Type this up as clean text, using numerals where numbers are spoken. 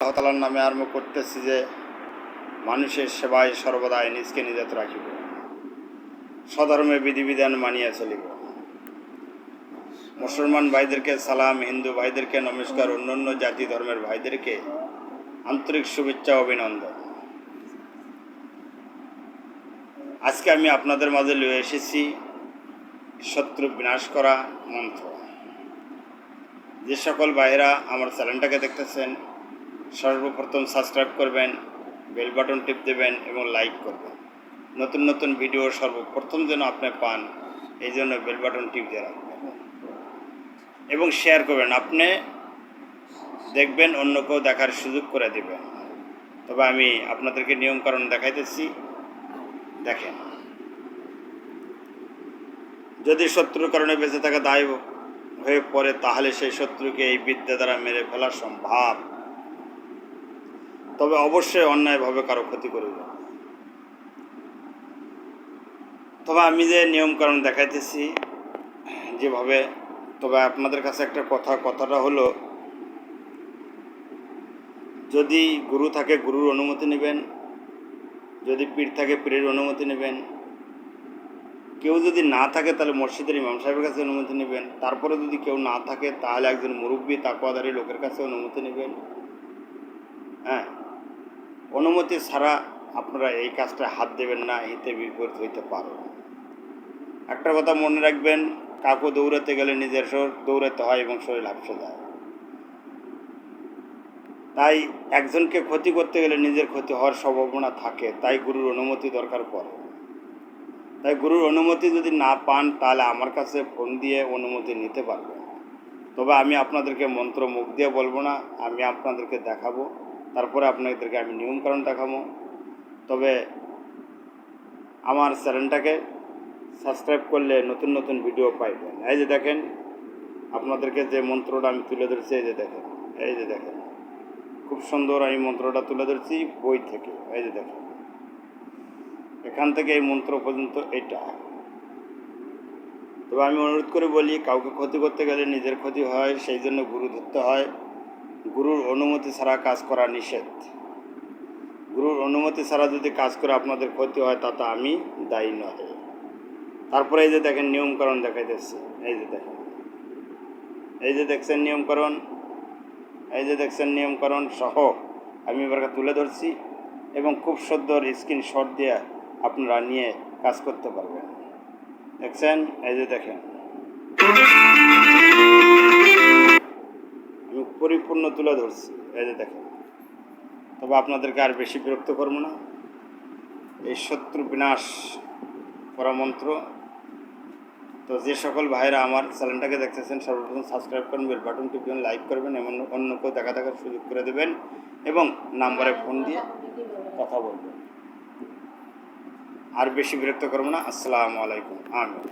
আল্লাহ তাআলার নামে আরম্ভ করতেছি যে মানুষের সেবায় সর্বদাই নিজকে নিযত রাখিব, স্বধর্মে বিধিবিধান মানিয়া চলিব। মুসলমান ভাইদেরকে সালাম, হিন্দু ভাইদেরকে নমস্কার, অন্যান্য জাতি ধর্মের ভাইদেরকে আন্তরিক শুভেচ্ছা অভিনন্দন। আজকে আমি আপনাদের মাঝে লয়ে এসেছি শত্রু বিনাশ করা মন্ত্র। যে সকল ভাইয়েরা আমার চ্যানেলটাকে দেখতেছেন, সর্বপ্রথম সাবস্ক্রাইব করবেন, বেল বাটন টিপ দেবেন এবং লাইক করবেন। নতুন নতুন ভিডিও সর্বপ্রথম যেন আপনি পান, এই জন্য বেল বাটন টিপ দিয়ে রাখবেন এবং শেয়ার করবেন। আপনি দেখবেন, অন্যকেও দেখার সুযোগ করে দেবেন। তবে আমি আপনাদেরকে নিয়মকানুন দেখাইতেছি, দেখেন। যদি শত্রুর কারণে বেঁচে থাকা দায় হয়ে পড়ে, তাহলে সেই শত্রুকে এই বিদ্যা দ্বারা মেরে ফেলা সম্ভব। তবে অবশ্যই অন্যায়ভাবে কারো ক্ষতি করবে। তবে আমি যে নিয়মকানুন দেখাইতেছি যেভাবে, তবে আপনাদের কাছে একটা কথাটা হলো, যদি গুরু থাকে গুরুর অনুমতি নেবেন, যদি পীর থাকে পীরের অনুমতি নেবেন, কেউ যদি না থাকে তাহলে মসজিদের ইমাম সাহেবের কাছে অনুমতি নেবেন। তারপরে যদি কেউ না থাকে তাহলে একজন মুরব্বী তাকওয়াদারী লোকের কাছে অনুমতি নেবেন। হ্যাঁ, অনুমতি ছাড়া আপনারা এই কাজটা হাত দেবেন না, হিতে বিপরীত হইতে পারে। একটা কথা মনে রাখবেন, কাকু দৌড়াতে গেলে নিজের দৌড়াতে হয় এবং শরীর হাঁপসে যায়। তাই একজনকে ক্ষতি করতে গেলে নিজের ক্ষতি হওয়ার সম্ভাবনা থাকে, তাই গুরুর অনুমতি দরকার পড়ে। তাই গুরুর অনুমতি যদি না পান তাহলে আমার কাছে ফোন দিয়ে অনুমতি নিতে পারবেন। তবে আমি আপনাদেরকে মন্ত্র মুখ দিয়ে বলবো না, আমি আপনাদেরকে দেখাবো, তারপরে আপনাদেরকে আমি নিয়মকানুন দেখাবো। তবে আমার চ্যানেলটাকে সাবস্ক্রাইব করলে নতুন নতুন ভিডিও পাইবেন। এই যে দেখেন, আপনাদেরকে যে মন্ত্রটা আমি তুলে ধরছি, এই যে দেখেন, এই যে দেখেন, খুব সুন্দর আমি মন্ত্রটা তুলে ধরছি বই থেকে। এই যে দেখেন, এখান থেকে এই মন্ত্র পর্যন্ত এটা। তবে আমি অনুরোধ করে বলি, কাউকে ক্ষতি করতে গেলে নিজের ক্ষতি হয়, সেই জন্য গুরু ধরতে হয়। গুরুর অনুমতি ছাড়া কাজ করা নিষেধ। গুরুর অনুমতি ছাড়া যদি কাজ করে আপনাদের ক্ষতি হয়, তাতে আমি দায়ী নয়। তারপরে এই যে দেখেন নিয়মকরণ দেখাইতেছি, এই যে দেখেন, এই যে দেখছেন নিয়মকরণ, এই যে দেখছেন নিয়মকরণ সহ আমি এবার তুলে ধরছি এবং খুব সুন্দর স্ক্রিনশট দিয়ে আপনারা নিয়ে কাজ করতে পারবেন। দেখছেন, এই যে দেখেন, আমি পরিপূর্ণ তুলে ধরছি, এই যে দেখেন। তবে আপনাদেরকে আর বেশি বিরক্ত করবো না। এই শত্রু বিনাশ করা মন্ত্র। তো যে সকল ভাইরা আমার চ্যানেলটাকে দেখতেছেন, সর্বপ্রথম সাবস্ক্রাইব করবেন, বেল বাটন টিপবেন, লাইক করবেন, এমন অন্যকেও দেখার সুযোগ করে দেবেন এবং নাম্বারে ফোন দিয়ে কথা বলবেন। আর বেশি বিরক্ত করবো না। আসসালামু আলাইকুম। আমিন।